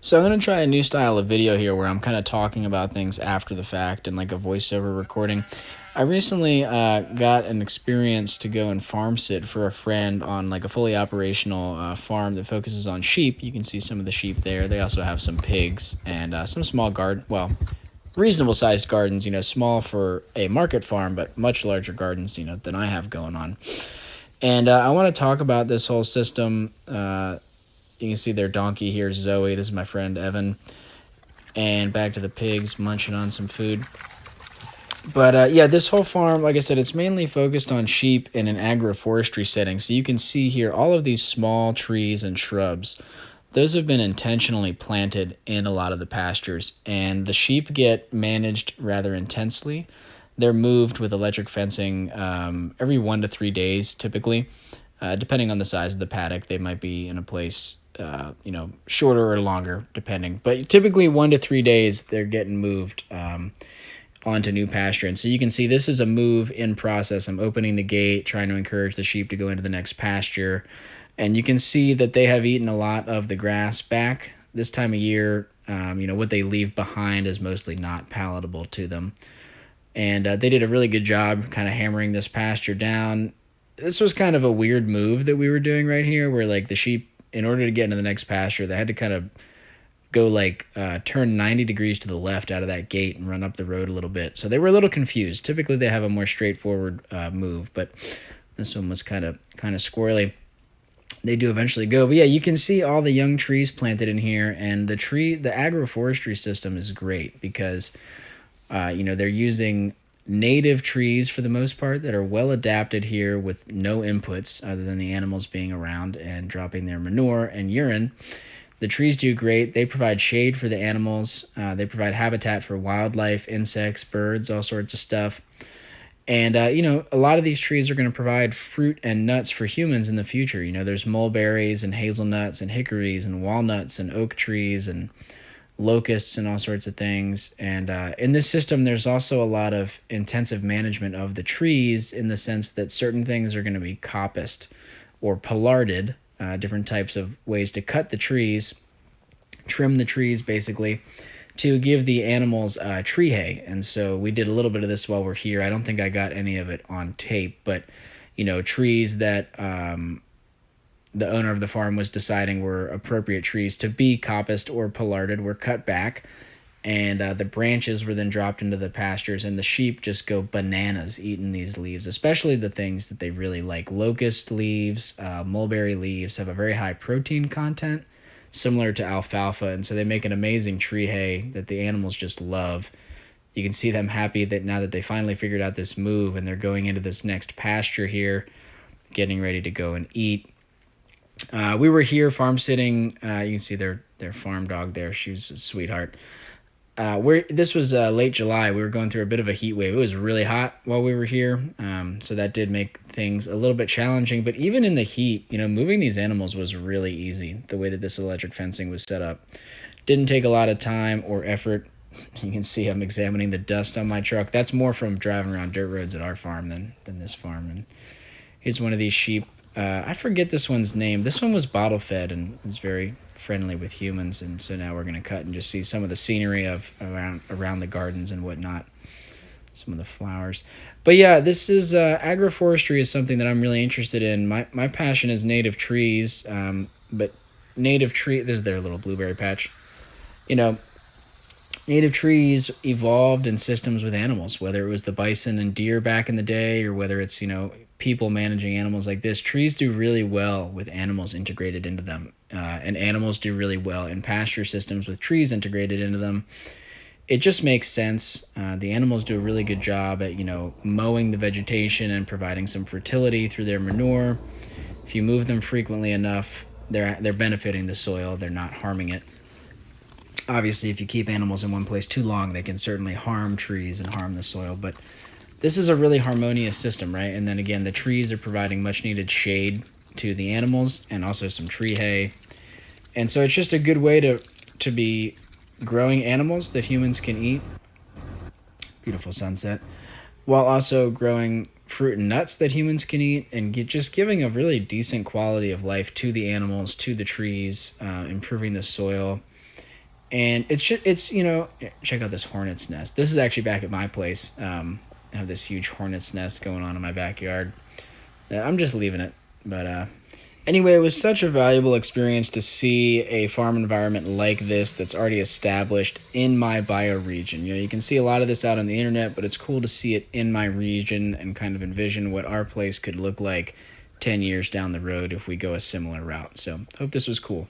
So I'm going to try a new style of video here where I'm kind of talking about things after the fact and like a voiceover recording. I recently got an experience to go and farm sit for a friend on like a fully operational farm that focuses on sheep. You can see some of the sheep there. They also have some pigs and some small reasonable sized gardens, small for a market farm, but much larger gardens, than I have going on. And I want to talk about this whole system. You can see their donkey here, Zoe. This is my friend Evan. And back to the pigs munching on some food. But yeah, this whole farm, like I said, it's mainly focused on sheep in an agroforestry setting. So you can see here all of these small trees and shrubs. Those have been intentionally planted in a lot of the pastures, and the sheep get managed rather intensely. They're moved with electric fencing every 1 to 3 days, typically. Depending on the size of the paddock, they might be in a place, shorter or longer, depending. But typically 1 to 3 days, they're getting moved onto new pasture. And so you can see this is a move in process. I'm opening the gate, trying to encourage the sheep to go into the next pasture. And you can see that they have eaten a lot of the grass back this time of year. What they leave behind is mostly not palatable to them. And they did a really good job kind of hammering this pasture down. This was kind of a weird move that we were doing right here, where like the sheep, in order to get into the next pasture, they had to kind of go turn 90 degrees to the left out of that gate and run up the road a little bit. So they were a little confused. Typically they have a more straightforward move, but this one was kind of squirrely. They do eventually go. But yeah, you can see all the young trees planted in here, and the agroforestry system is great because they're using native trees for the most part that are well adapted here with no inputs other than the animals being around and dropping their manure and urine. The trees do great. They provide shade for the animals. They provide habitat for wildlife, insects, birds, all sorts of stuff. And, a lot of these trees are going to provide fruit and nuts for humans in the future. There's mulberries and hazelnuts and hickories and walnuts and oak trees and locusts and all sorts of things. And in this system, there's also a lot of intensive management of the trees in the sense that certain things are going to be coppiced or pollarded, different types of ways to cut the trees, trim the trees basically, to give the animals tree hay. And so we did a little bit of this while we're here. I don't think I got any of it on tape, but trees that the owner of the farm was deciding were appropriate trees to be coppiced or pollarded were cut back, and the branches were then dropped into the pastures, and the sheep just go bananas eating these leaves, especially the things that they really like. Locust leaves, mulberry leaves have a very high protein content, similar to alfalfa, and so they make an amazing tree hay that the animals just love. You can see them happy that now that they finally figured out this move and they're going into this next pasture here, getting ready to go and eat. We were here farm sitting. You can see their farm dog there. She was a sweetheart. This was late July. We were going through a bit of a heat wave. It was really hot while we were here, so that did make things a little bit challenging. But even in the heat, moving these animals was really easy. The way that this electric fencing was set up didn't take a lot of time or effort. You can see I'm examining the dust on my truck. That's more from driving around dirt roads at our farm than this farm. And here's one of these sheep. I forget this one's name. This one was bottle fed and is very friendly with humans, and so now we're going to cut and just see some of the scenery of around the gardens and whatnot, some of the flowers. But yeah, this is agroforestry is something that I'm really interested in. My passion is native trees, but native tree. This is their little blueberry patch. Native trees evolved in systems with animals, whether it was the bison and deer back in the day, or whether it's people managing animals like this. Trees do really well with animals integrated into them, and animals do really well in pasture systems with trees integrated into them. It just makes sense. The animals do a really good job at mowing the vegetation and providing some fertility through their manure. If you move them frequently enough, they're benefiting the soil. They're not harming it. Obviously, if you keep animals in one place too long, they can certainly harm trees and harm the soil, but this is a really harmonious system, right? And then again, the trees are providing much needed shade to the animals and also some tree hay. And so it's just a good way to be growing animals that humans can eat. Beautiful sunset. While also growing fruit and nuts that humans can eat, and just giving a really decent quality of life to the animals, to the trees, improving the soil. And it's check out this hornet's nest. This is actually back at my place. I have this huge hornet's nest going on in my backyard that I'm just leaving it. But anyway, it was such a valuable experience to see a farm environment like this that's already established in my bioregion. You can see a lot of this out on the internet, but it's cool to see it in my region and kind of envision what our place could look like 10 years down the road if we go a similar route. So, hope this was cool.